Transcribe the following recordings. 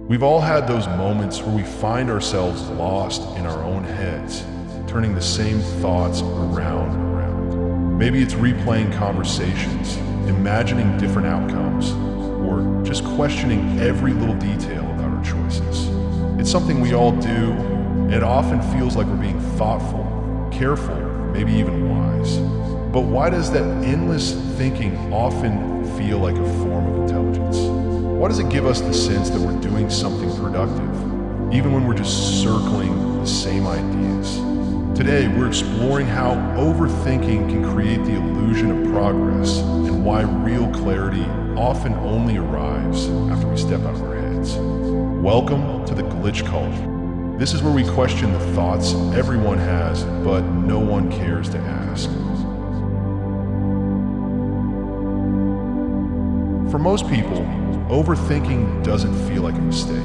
We've all had those moments where we find ourselves lost in our own heads, turning the same thoughts around and around. Maybe it's replaying conversations, imagining different outcomes, or just questioning every little detail about our choices. It's something we all do, and it often feels like we're being thoughtful, careful, maybe even wise. But why does that endless thinking often feel like a form of intelligence? Why does it give us the sense that we're doing something productive, even when we're just circling the same ideas? Today, we're exploring how overthinking can create the illusion of progress and why real clarity often only arrives after we step out of our heads. Welcome to the Glicth Cult. This is where we question the thoughts everyone has, but no one cares to ask. For most people, overthinking doesn't feel like a mistake.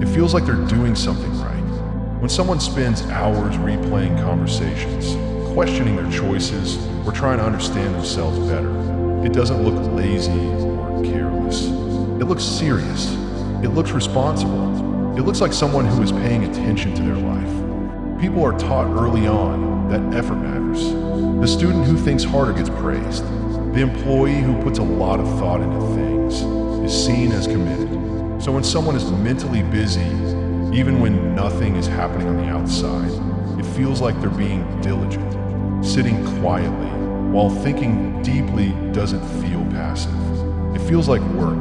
It feels like they're doing something right. When someone spends hours replaying conversations, questioning their choices, or trying to understand themselves better, it doesn't look lazy or careless. It looks serious. It looks responsible. It looks like someone who is paying attention to their life. People are taught early on that effort matters. The student who thinks harder gets praised. The employee who puts a lot of thought into things is seen as committed. So when someone is mentally busy, even when nothing is happening on the outside, it feels like they're being diligent. Sitting quietly while thinking deeply doesn't feel passive. It feels like work.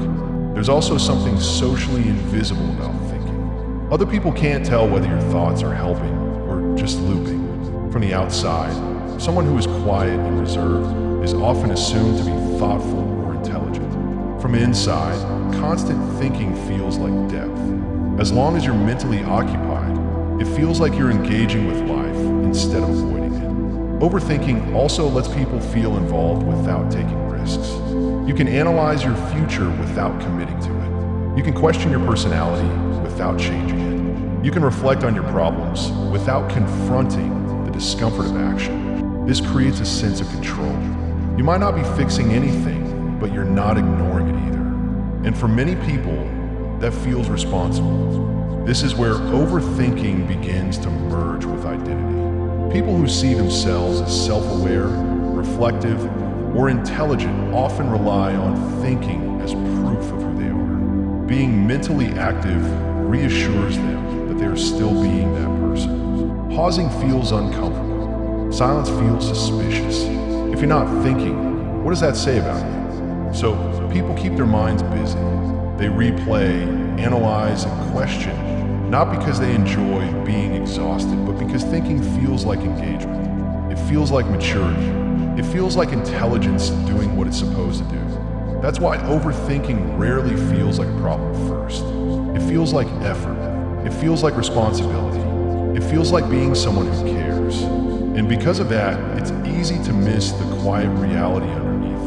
There's also something socially invisible about thinking. Other people can't tell whether your thoughts are helping or just looping. From the outside, someone who is quiet and reserved is often assumed to be thoughtful or intelligent. From inside, constant thinking feels like depth. As long as you're mentally occupied, it feels like you're engaging with life instead of avoiding it. Overthinking also lets people feel involved without taking risks. You can analyze your future without committing to it. You can question your personality without changing it. You can reflect on your problems without confronting the discomfort of action. This creates a sense of control. You might not be fixing anything, but you're not ignoring it either. And for many people, that feels responsible. This is where overthinking begins to merge with identity. People who see themselves as self-aware, reflective, or intelligent often rely on thinking as proof of who they are. Being mentally active reassures them that they are still being that person. Pausing feels uncomfortable. Silence feels suspicious. If you're not thinking, what does that say about you? So people keep their minds busy. They replay, analyze, and question, not because they enjoy being exhausted, but because thinking feels like engagement. It feels like maturity. It feels like intelligence doing what it's supposed to do. That's why overthinking rarely feels like a problem at first. It feels like effort. It feels like responsibility. It feels like being someone who cares. And because of that, it's easy to miss the quiet reality underneath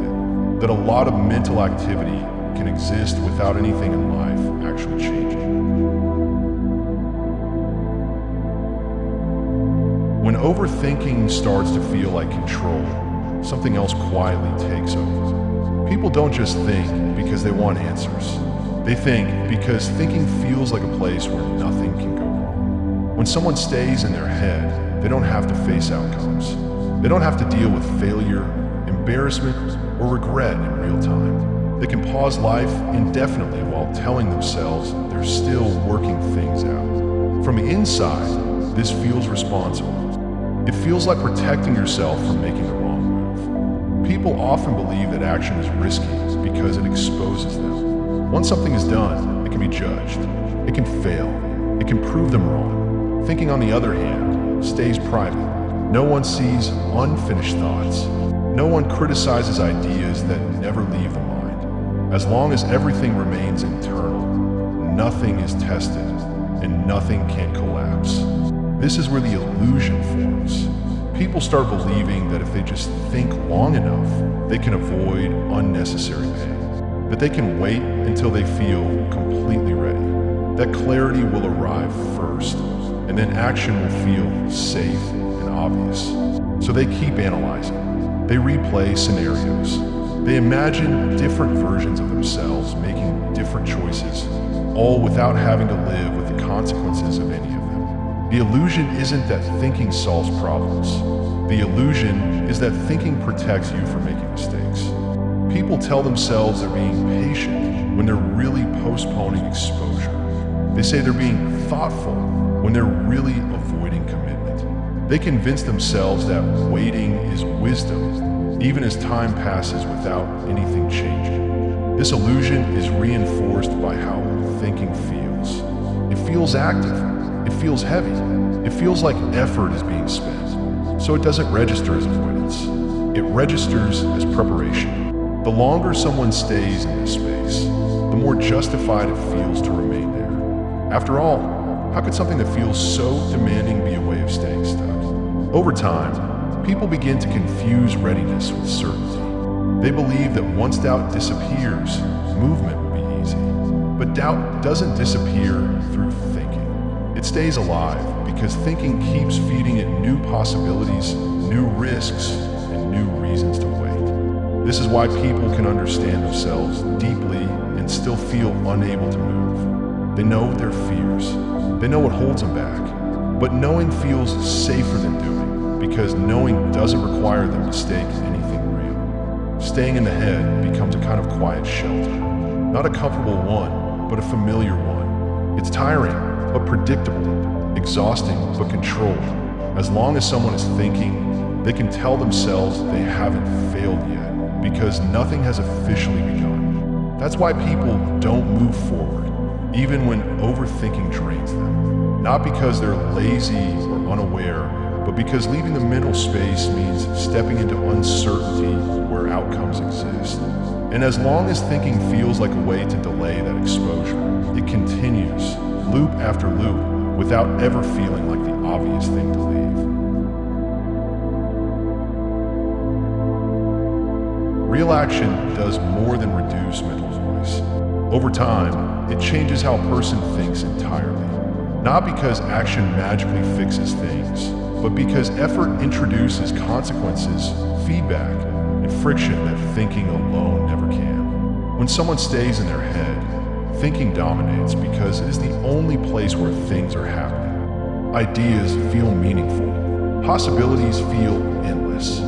it, that a lot of mental activity can exist without anything in life actually changing. When overthinking starts to feel like control, something else quietly takes over. People don't just think because they want answers. They think because thinking feels like a place where nothing can go wrong. When someone stays in their head, they don't have to face outcomes. They don't have to deal with failure, embarrassment, or regret in real time. They can pause life indefinitely while telling themselves they're still working things out. From the inside, this feels responsible. It feels like protecting yourself from making the wrong move. People often believe that action is risky because it exposes them. Once something is done, it can be judged. It can fail. It can prove them wrong. Thinking, on the other hand, stays private. No one sees unfinished thoughts. No one criticizes ideas that never leave the mind. As long as everything remains internal, nothing is tested and nothing can collapse. This is where the illusion forms. People start believing that if they just think long enough, they can avoid unnecessary pain. That they can wait until they feel completely ready. That clarity will arrive first, and then action will feel safe and obvious. So they keep analyzing. They replay scenarios. They imagine different versions of themselves making different choices, all without having to live with the consequences of any of them. The illusion isn't that thinking solves problems. The illusion is that thinking protects you from making mistakes. People tell themselves they're being patient when they're really postponing exposure. They say they're being thoughtful when they're really avoiding commitment. They convince themselves that waiting is wisdom, even as time passes without anything changing. This illusion is reinforced by how thinking feels. It feels active. It feels heavy. It feels like effort is being spent. So it doesn't register as avoidance. It registers as preparation. The longer someone stays in this space, the more justified it feels to remain there. After all, how could something that feels so demanding be a way of staying stuck? Over time, people begin to confuse readiness with certainty. They believe that once doubt disappears, movement will be easy. But doubt doesn't disappear through thinking. It stays alive because thinking keeps feeding it new possibilities, new risks, and new reasons to wait. This is why people can understand themselves deeply and still feel unable to move. They know their fears. They know what holds them back. But knowing feels safer than doing because knowing doesn't require them to stake anything real. Staying in the head becomes a kind of quiet shelter. Not a comfortable one, but a familiar one. It's tiring, but predictable. Exhausting, but controlled. As long as someone is thinking, they can tell themselves they haven't failed yet, because nothing has officially begun. That's why people don't move forward, even when overthinking drains them. Not because they're lazy or unaware, but because leaving the mental space means stepping into uncertainty where outcomes exist. And as long as thinking feels like a way to delay that exposure, it continues, loop after loop, without ever feeling like the obvious thing to leave. Real action does more than reduce mental noise. Over time, it changes how a person thinks entirely. Not because action magically fixes things, but because effort introduces consequences, feedback, and friction that thinking alone never can. When someone stays in their head, thinking dominates because it is the only place where things are happening. Ideas feel meaningful. Possibilities feel endless.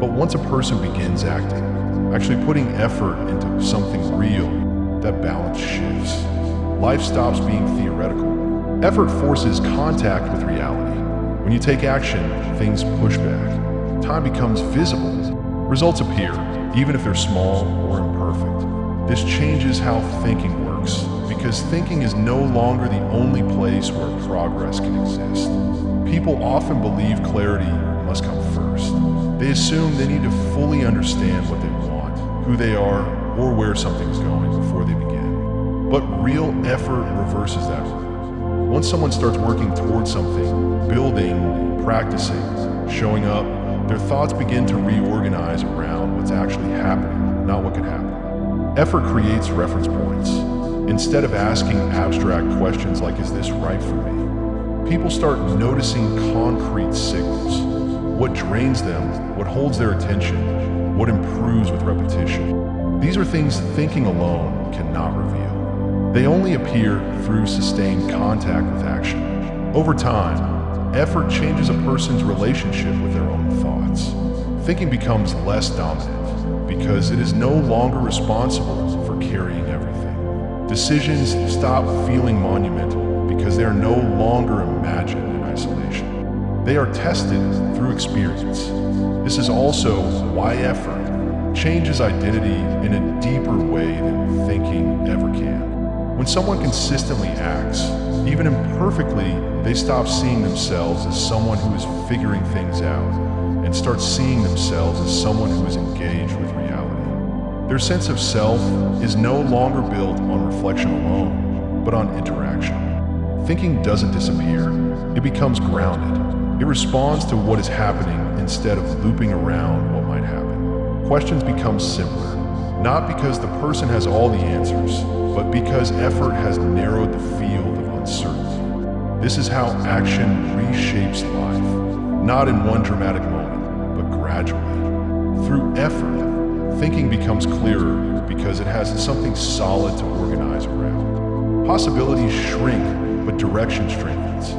But once a person begins acting, actually putting effort into something real, that balance shifts. Life stops being theoretical. Effort forces contact with reality. When you take action, things push back. Time becomes visible. Results appear, even if they're small or imperfect. This changes how thinking works, because thinking is no longer the only place where progress can exist. People often believe clarity must come first. They assume they need to fully understand what they want, who they are, or where something's going before they begin. But real effort reverses that rule. Once someone starts working towards something, building, practicing, showing up, their thoughts begin to reorganize around what's actually happening, not what could happen. Effort creates reference points. Instead of asking abstract questions like, is this right for me? People start noticing concrete signals. What drains them, what holds their attention, what improves with repetition. These are things thinking alone cannot reveal. They only appear through sustained contact with action. Over time, effort changes a person's relationship with their own thoughts. Thinking becomes less dominant because it is no longer responsible for carrying everything. Decisions stop feeling monumental because they are no longer imagined in isolation. They are tested through experience. This is also why effort changes identity in a deeper way than thinking ever can. When someone consistently acts, even imperfectly, they stop seeing themselves as someone who is figuring things out and start seeing themselves as someone who is engaged with reality. Their sense of self is no longer built on reflection alone, but on interaction. Thinking doesn't disappear. It becomes grounded. It responds to what is happening instead of looping around what might happen. Questions become simpler, not because the person has all the answers, but because effort has narrowed the field of uncertainty. This is how action reshapes life, not in one dramatic moment, but gradually. Through effort, Thinking becomes clearer because it has something solid to organize around. Possibilities shrink, but direction strengthens.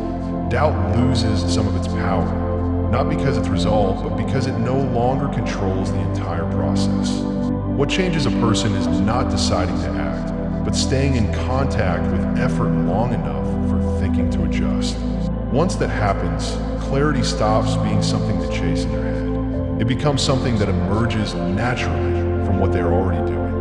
Doubt loses some of its power, not because it's resolved, but because it no longer controls the entire process. What changes a person is not deciding to act, but staying in contact with effort long enough for thinking to adjust. Once that happens, clarity stops being something to chase in their head. It becomes something that emerges naturally from what they're already doing.